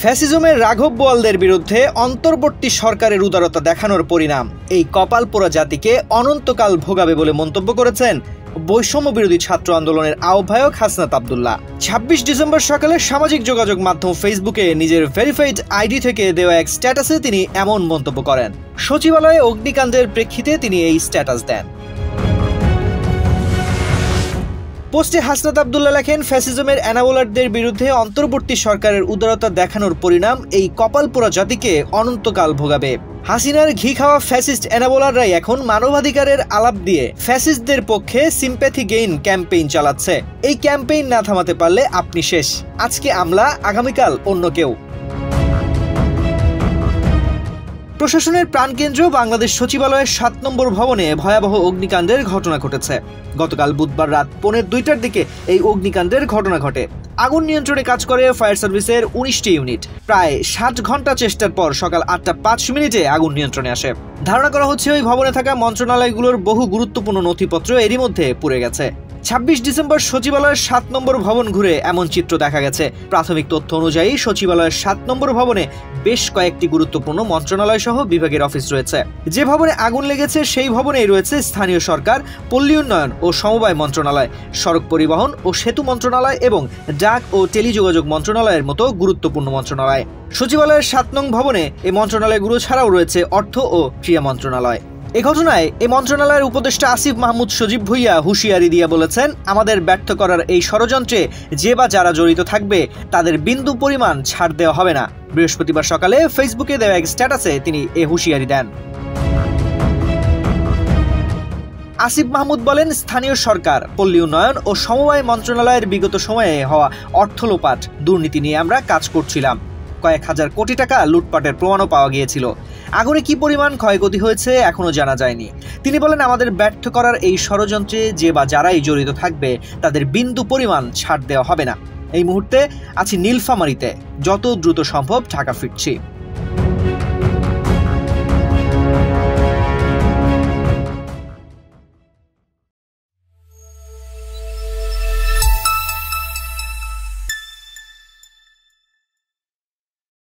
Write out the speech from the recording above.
ফ্যাসিজমের রাঘব বোয়ালদের বিরুদ্ধে অন্তর্বর্তী সরকারের উদারতা দেখানোর পরিণাম এই কপালপোড়া জাতিকে অনন্তকাল ভোগাবে বলে মন্তব্য করেছেন বৈষম্য বিরোধী ছাত্র আন্দোলনের আহ্বায়ক হাসনাত আব্দুল্লাহ। ২৬ ডিসেম্বর সকালে সামাজিক যোগাযোগ মাধ্যম ফেসবুকে নিজের ভেরিফাইড আইডি থেকে দেওয়া এক স্ট্যাটাসে তিনি এমন মন্তব্য করেন। সচিবালয়ে অগ্নিকাণ্ডের প্রেক্ষিতে তিনি এই স্ট্যাটাস দেন। পোস্টে হাসনাত আব্দুল্লাহ লেখেন, ফ্যাসিজমের অ্যানাবোলারদের বিরুদ্ধে অন্তর্বর্তী সরকারের উদারতা দেখানোর পরিণাম এই কপালপোড়া জাতিকে অনন্তকাল ভোগাবে। হাসিনার ঘি খাওয়া ফ্যাসিস্ট অ্যানাবোলাররাই এখন মানবাধিকারের আলাপ দিয়ে ফ্যাসিস্টদের পক্ষে সিম্প্যাথি গেইন ক্যাম্পেইন চালাচ্ছে। এই ক্যাম্পেইন না থামাতে পারলে আপনি শেষ। আজকে আমলা, আগামীকাল অন্য কেউ। প্রশাসনের প্রাণকেন্দ্র বাংলাদেশ সচিবালয়ের ৭ নম্বর ভবনে ভয়াবহ অগ্নিকাণ্ডের ঘটনা ঘটেছে। গতকাল বুধবার রাত ১:৩০টার দিকে এই অগ্নিকাণ্ডের ঘটনা ঘটে। আগুন নিয়ন্ত্রণে কাজ করে ফায়ার সার্ভিসের ১৯টি ইউনিট। প্রায় ৬০ ঘন্টা চেষ্টার পর সকাল ৮টা ৫ মিনিটে আগুন নিয়ন্ত্রণে আসে। ধারণা করা হচ্ছে ওই ভবনে থাকা মন্ত্রণালয়গুলোর বহু গুরুত্বপূর্ণ নথিপত্র এরই মধ্যে পুড়ে গেছে। ২৬ ডিসেম্বর সচিবালয়ের ৭ নম্বর ভবন ঘুরে এমন চিত্র দেখা গেছে। প্রাথমিক তথ্য অনুযায়ী সচিবালয়ের ৭ নম্বর ভবনে বেশ কয়েকটি গুরুত্বপূর্ণ মন্ত্রণালয় সহ বিভাগের অফিস রয়েছে। যে ভবনে আগুন লেগেছে সেই ভবনেই রয়েছে স্থানীয় সরকার, পল্লী উন্নয়ন ও সমবায় মন্ত্রণালয়, সড়ক পরিবহন ও সেতু মন্ত্রণালয় এবং ডাক ও টেলিযোগাযোগ মন্ত্রণালয়ের মতো গুরুত্বপূর্ণ মন্ত্রণালয়। সচিবালয়ের ৭ নং ভবনে এই মন্ত্রণালয়গুলো ছাড়াও রয়েছে অর্থ ও ক্রীড়া মন্ত্রণালয়। এ ঘটনায় এই মন্ত্রণালয়ের উপদেষ্টা আসিফ মাহমুদ সজীব ভুইয়া হুঁশিয়ারি দিয়ে বলেছেন, আমাদের ব্যর্থ করার এই ষড়যন্ত্রে যে বা যারা জড়িত থাকবে তাদের বিন্দু পরিমাণ ছাড় দেওয়া হবে না। বৃহস্পতিবার সকালে ফেসবুকে দেওয়া এক স্ট্যাটাসে তিনি এ হুঁশিয়ারি দেন। আসিফ মাহমুদ বলেন, স্থানীয় সরকার, পল্লী উন্নয়ন ও সমবায় মন্ত্রণালয়ের বিগত সময়ে হওয়া অর্থ লোপাট, দুর্নীতি নিয়ে আমরা কাজ করছিলাম। কয়েক হাজার কোটি টাকা লুটপাটের প্রমাণও পাওয়া গিয়েছিল। আগুনে কি পরিমাণ ক্ষয়ক্ষতি হয়েছে এখনো জানা যায়নি। তিনি বলেন, আমাদের ব্যর্থ করার এই ষড়যন্ত্রে যে বা যারাই জড়িত থাকবে তাদের বিন্দু পরিমাণ ছাড় দেওয়া হবে না। এই মুহূর্তে আছি নীলফামারীতে, যত দ্রুত সম্ভব ঢাকা ফিরছি।